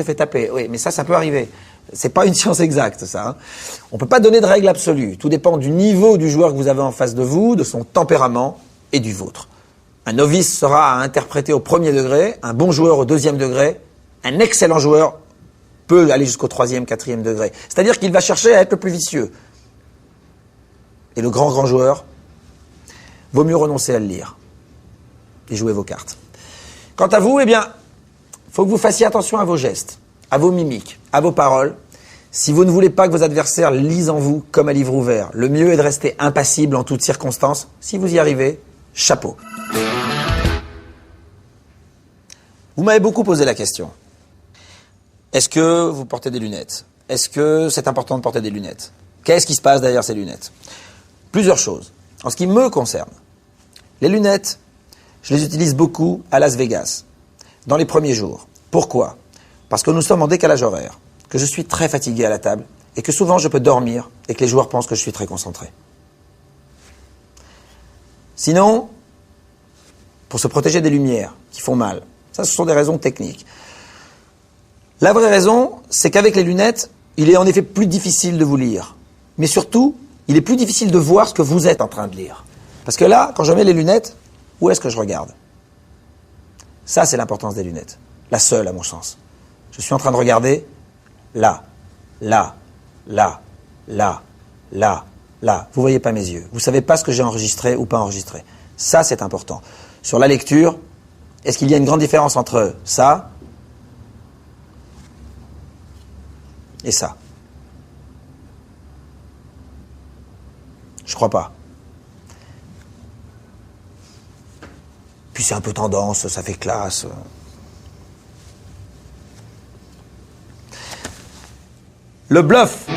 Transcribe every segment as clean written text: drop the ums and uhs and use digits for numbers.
fait taper. Oui, mais ça peut arriver. C'est pas une science exacte, ça. Hein. On peut pas donner de règle absolue. Tout dépend du niveau du joueur que vous avez en face de vous, de son tempérament et du vôtre. Un novice sera à interpréter au premier degré, un bon joueur au deuxième degré, un excellent joueur peut aller jusqu'au troisième, quatrième degré. C'est-à-dire qu'il va chercher à être le plus vicieux. Et le grand joueur, vaut mieux renoncer à le lire et jouer vos cartes. Quant à vous, eh bien, faut que vous fassiez attention à vos gestes, à vos mimiques, à vos paroles. Si vous ne voulez pas que vos adversaires lisent en vous comme à livre ouvert, le mieux est de rester impassible en toutes circonstances. Si vous y arrivez, chapeau. Vous m'avez beaucoup posé la question. Est-ce que vous portez des lunettes? Est-ce que c'est important de porter des lunettes? Qu'est-ce qui se passe derrière ces lunettes? Plusieurs choses. En ce qui me concerne, les lunettes, je les utilise beaucoup à Las Vegas, dans les premiers jours. Pourquoi? Parce que nous sommes en décalage horaire, que je suis très fatigué à la table, et que souvent je peux dormir, et que les joueurs pensent que je suis très concentré. Sinon, pour se protéger des lumières qui font mal, ça ce sont des raisons techniques. La vraie raison, c'est qu'avec les lunettes, il est en effet plus difficile de vous lire. Mais surtout, il est plus difficile de voir ce que vous êtes en train de lire. Parce que là, quand je mets les lunettes, où est-ce que je regarde? Ça, c'est l'importance des lunettes. La seule, à mon sens. Je suis en train de regarder là, là, là, là, là, là. Vous voyez pas mes yeux. Vous savez pas ce que j'ai enregistré ou pas enregistré. Ça, c'est important. Sur la lecture, est-ce qu'il y a une grande différence entre ça et ça? Je crois pas. Puis c'est un peu tendance, ça fait classe. Le bluff.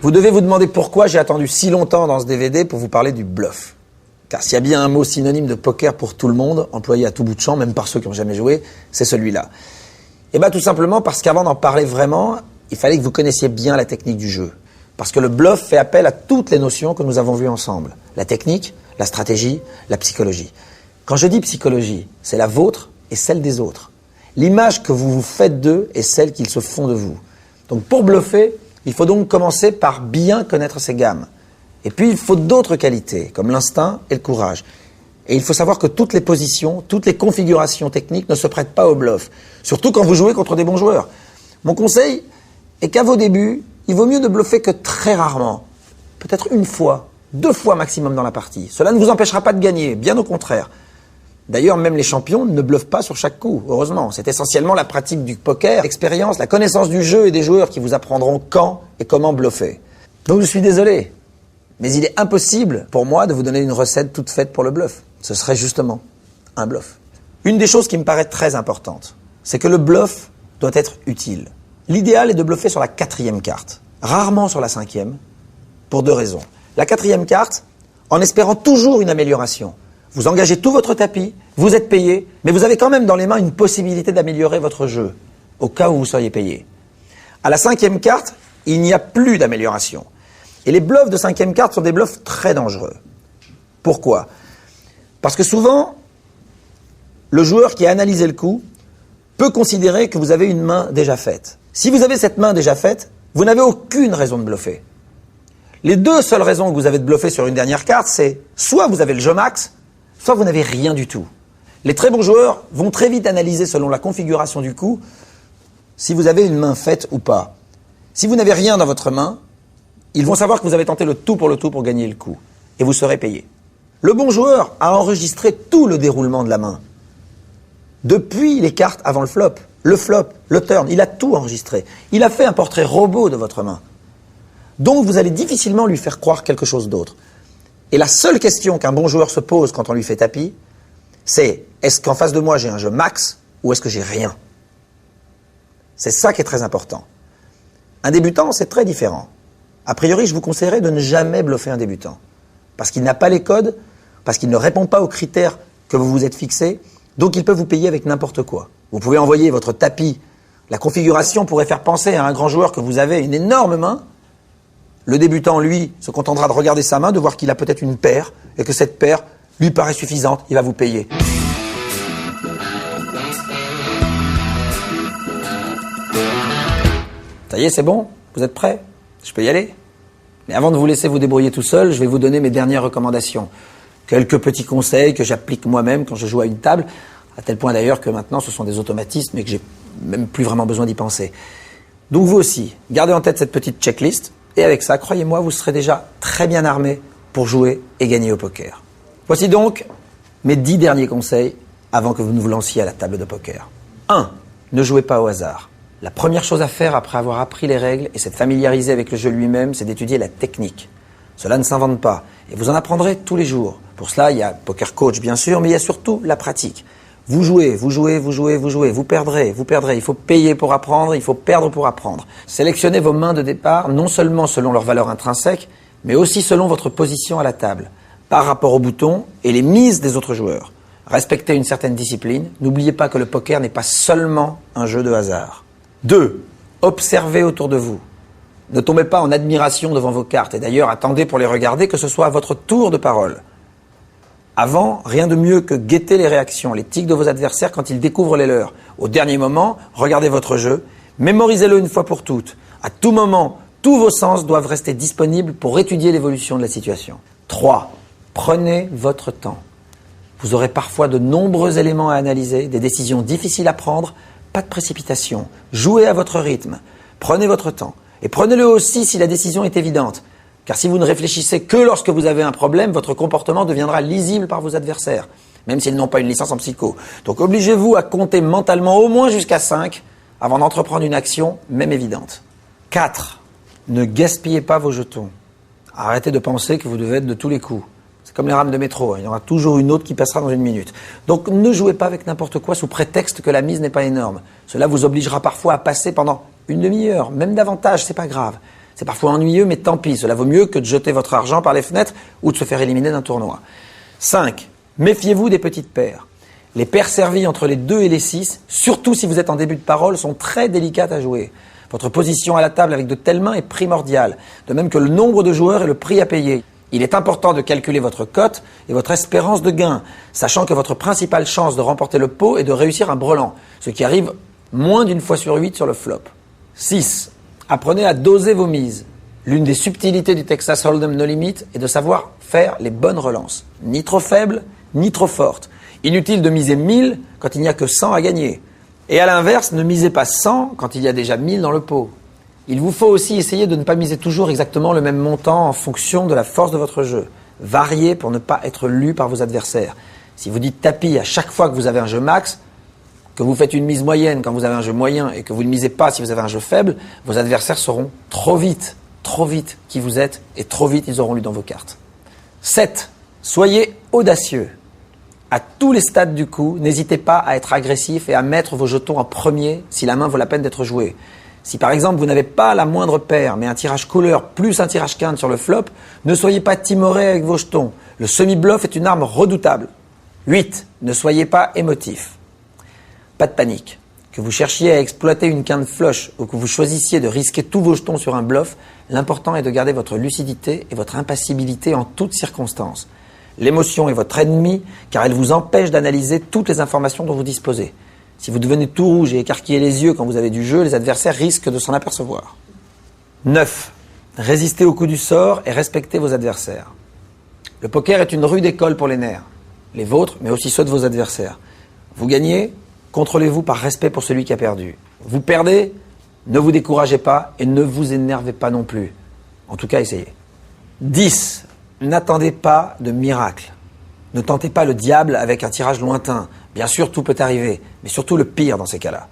Vous devez vous demander pourquoi j'ai attendu si longtemps dans ce DVD pour vous parler du bluff. Car s'il y a bien un mot synonyme de poker pour tout le monde, employé à tout bout de champ, même par ceux qui n'ont jamais joué, c'est celui-là. Et bien tout simplement parce qu'avant d'en parler vraiment, il fallait que vous connaissiez bien la technique du jeu. Parce que le bluff fait appel à toutes les notions que nous avons vues ensemble. La technique, la stratégie, la psychologie. Quand je dis psychologie, c'est la vôtre et celle des autres. L'image que vous vous faites d'eux est celle qu'ils se font de vous. Donc pour bluffer, il faut donc commencer par bien connaître ses gammes. Et puis il faut d'autres qualités, comme l'instinct et le courage. Et il faut savoir que toutes les positions, toutes les configurations techniques ne se prêtent pas au bluff. Surtout quand vous jouez contre des bons joueurs. Mon conseil est qu'à vos débuts, il vaut mieux ne bluffer que très rarement. Peut-être une fois, 2 fois maximum dans la partie. Cela ne vous empêchera pas de gagner, bien au contraire. D'ailleurs, même les champions ne bluffent pas sur chaque coup, heureusement. C'est essentiellement la pratique du poker, l'expérience, la connaissance du jeu et des joueurs qui vous apprendront quand et comment bluffer. Donc je suis désolé, mais il est impossible pour moi de vous donner une recette toute faite pour le bluff. Ce serait justement un bluff. Une des choses qui me paraît très importante, c'est que le bluff doit être utile. L'idéal est de bluffer sur la 4e carte, rarement sur la 5e, pour 2 raisons. La 4e carte, en espérant toujours une amélioration. Vous engagez tout votre tapis, vous êtes payé, mais vous avez quand même dans les mains une possibilité d'améliorer votre jeu, au cas où vous seriez payé. À la 5e carte, il n'y a plus d'amélioration. Et les bluffs de 5e carte sont des bluffs très dangereux. Pourquoi? Parce que souvent, le joueur qui a analysé le coup peut considérer que vous avez une main déjà faite. Si vous avez cette main déjà faite, vous n'avez aucune raison de bluffer. Les 2 seules raisons que vous avez de bluffer sur une dernière carte, c'est soit vous avez le jeu max, soit vous n'avez rien du tout. Les très bons joueurs vont très vite analyser selon la configuration du coup si vous avez une main faite ou pas. Si vous n'avez rien dans votre main, ils vont savoir que vous avez tenté le tout pour gagner le coup. Et vous serez payé. Le bon joueur a enregistré tout le déroulement de la main. Depuis les cartes avant le flop, le turn, il a tout enregistré. Il a fait un portrait robot de votre main. Donc vous allez difficilement lui faire croire quelque chose d'autre. Et la seule question qu'un bon joueur se pose quand on lui fait tapis, c'est est-ce qu'en face de moi j'ai un jeu max ou est-ce que j'ai rien? C'est ça qui est très important. Un débutant, c'est très différent. A priori, je vous conseillerais de ne jamais bluffer un débutant. Parce qu'il n'a pas les codes, parce qu'il ne répond pas aux critères que vous vous êtes fixés, donc il peut vous payer avec n'importe quoi. Vous pouvez envoyer votre tapis. La configuration pourrait faire penser à un grand joueur que vous avez une énorme main. Le débutant, lui, se contentera de regarder sa main, de voir qu'il a peut-être une paire, et que cette paire lui paraît suffisante, il va vous payer. Ça y est, c'est bon? Vous êtes prêts? Je peux y aller? Mais avant de vous laisser vous débrouiller tout seul, je vais vous donner mes dernières recommandations. Quelques petits conseils que j'applique moi-même quand je joue à une table, à tel point d'ailleurs que maintenant ce sont des automatismes et que j'ai même plus vraiment besoin d'y penser. Donc vous aussi, gardez en tête cette petite checklist et avec ça, croyez-moi, vous serez déjà très bien armé pour jouer et gagner au poker. Voici donc mes 10 derniers conseils avant que vous ne vous lanciez à la table de poker. 1. Ne jouez pas au hasard. La première chose à faire après avoir appris les règles et s'être familiarisé avec le jeu lui-même, c'est d'étudier la technique. Cela ne s'invente pas et vous en apprendrez tous les jours. Pour cela, il y a Poker Coach bien sûr, mais il y a surtout la pratique. Vous jouez, vous perdrez. Il faut payer pour apprendre, il faut perdre pour apprendre. Sélectionnez vos mains de départ non seulement selon leur valeur intrinsèque, mais aussi selon votre position à la table, par rapport aux boutons et les mises des autres joueurs. Respectez une certaine discipline. N'oubliez pas que le poker n'est pas seulement un jeu de hasard. 2. Observez autour de vous. Ne tombez pas en admiration devant vos cartes et d'ailleurs attendez pour les regarder que ce soit à votre tour de parole. Avant, rien de mieux que guetter les réactions, les tics de vos adversaires quand ils découvrent les leurs. Au dernier moment, regardez votre jeu, mémorisez-le une fois pour toutes. À tout moment, tous vos sens doivent rester disponibles pour étudier l'évolution de la situation. 3. Prenez votre temps. Vous aurez parfois de nombreux éléments à analyser, des décisions difficiles à prendre, pas de précipitation. Jouez à votre rythme. Prenez votre temps. Et prenez-le aussi si la décision est évidente. Car si vous ne réfléchissez que lorsque vous avez un problème, votre comportement deviendra lisible par vos adversaires, même s'ils n'ont pas une licence en psycho. Donc obligez-vous à compter mentalement au moins jusqu'à 5 avant d'entreprendre une action, même évidente. 4. Ne gaspillez pas vos jetons. Arrêtez de penser que vous devez être de tous les coups. C'est comme les rames de métro, il y en aura toujours une autre qui passera dans une minute. Donc ne jouez pas avec n'importe quoi sous prétexte que la mise n'est pas énorme. Cela vous obligera parfois à passer pendant une demi-heure, même davantage, c'est pas grave. C'est parfois ennuyeux, mais tant pis, cela vaut mieux que de jeter votre argent par les fenêtres ou de se faire éliminer d'un tournoi. 5. Méfiez-vous des petites paires. Les paires servies entre les 2 et les 6, surtout si vous êtes en début de parole, sont très délicates à jouer. Votre position à la table avec de telles mains est primordiale, de même que le nombre de joueurs et le prix à payer. Il est important de calculer votre cote et votre espérance de gain, sachant que votre principale chance de remporter le pot est de réussir un brelan, ce qui arrive moins d'une fois sur 8 sur le flop. 6. Apprenez à doser vos mises. L'une des subtilités du Texas Hold'em No Limit est de savoir faire les bonnes relances. Ni trop faibles, ni trop fortes. Inutile de miser 1000 quand il n'y a que 100 à gagner. Et à l'inverse, ne misez pas 100 quand il y a déjà 1000 dans le pot. Il vous faut aussi essayer de ne pas miser toujours exactement le même montant en fonction de la force de votre jeu. Variez pour ne pas être lu par vos adversaires. Si vous dites tapis à chaque fois que vous avez un jeu max, que vous faites une mise moyenne quand vous avez un jeu moyen et que vous ne misez pas si vous avez un jeu faible, vos adversaires sauront trop vite qui vous êtes et trop vite ils auront lu dans vos cartes. 7. Soyez audacieux. À tous les stades du coup, n'hésitez pas à être agressif et à mettre vos jetons en premier si la main vaut la peine d'être jouée. Si par exemple vous n'avez pas la moindre paire mais un tirage couleur plus un tirage quinte sur le flop, ne soyez pas timoré avec vos jetons. Le semi-bluff est une arme redoutable. 8. Ne soyez pas émotif. Pas de panique. Que vous cherchiez à exploiter une quinte flush ou que vous choisissiez de risquer tous vos jetons sur un bluff, l'important est de garder votre lucidité et votre impassibilité en toutes circonstances. L'émotion est votre ennemi car elle vous empêche d'analyser toutes les informations dont vous disposez. Si vous devenez tout rouge et écarquillez les yeux quand vous avez du jeu, les adversaires risquent de s'en apercevoir. 9. Résistez au coup du sort et respectez vos adversaires. Le poker est une rude école pour les nerfs. Les vôtres, mais aussi ceux de vos adversaires. Vous gagnez, contrôlez-vous par respect pour celui qui a perdu. Vous perdez, ne vous découragez pas et ne vous énervez pas non plus. En tout cas, essayez. 10. N'attendez pas de miracle. Ne tentez pas le diable avec un tirage lointain. Bien sûr, tout peut arriver, mais surtout le pire dans ces cas-là.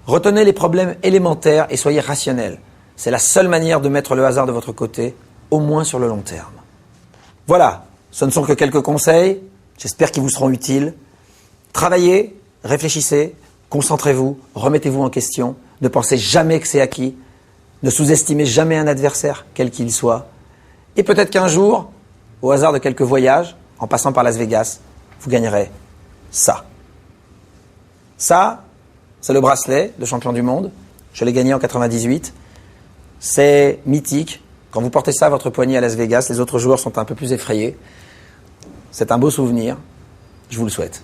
Retenez les problèmes élémentaires et soyez rationnel. C'est la seule manière de mettre le hasard de votre côté, au moins sur le long terme. Voilà, ce ne sont que quelques conseils. J'espère qu'ils vous seront utiles. Travaillez, réfléchissez, concentrez-vous, remettez-vous en question. Ne pensez jamais que c'est acquis. Ne sous-estimez jamais un adversaire, quel qu'il soit. Et peut-être qu'un jour, au hasard de quelques voyages, en passant par Las Vegas, vous gagnerez ça. Ça, c'est le bracelet de champion du monde. Je l'ai gagné en 98. C'est mythique. Quand vous portez ça à votre poignet à Las Vegas, les autres joueurs sont un peu plus effrayés. C'est un beau souvenir. Je vous le souhaite.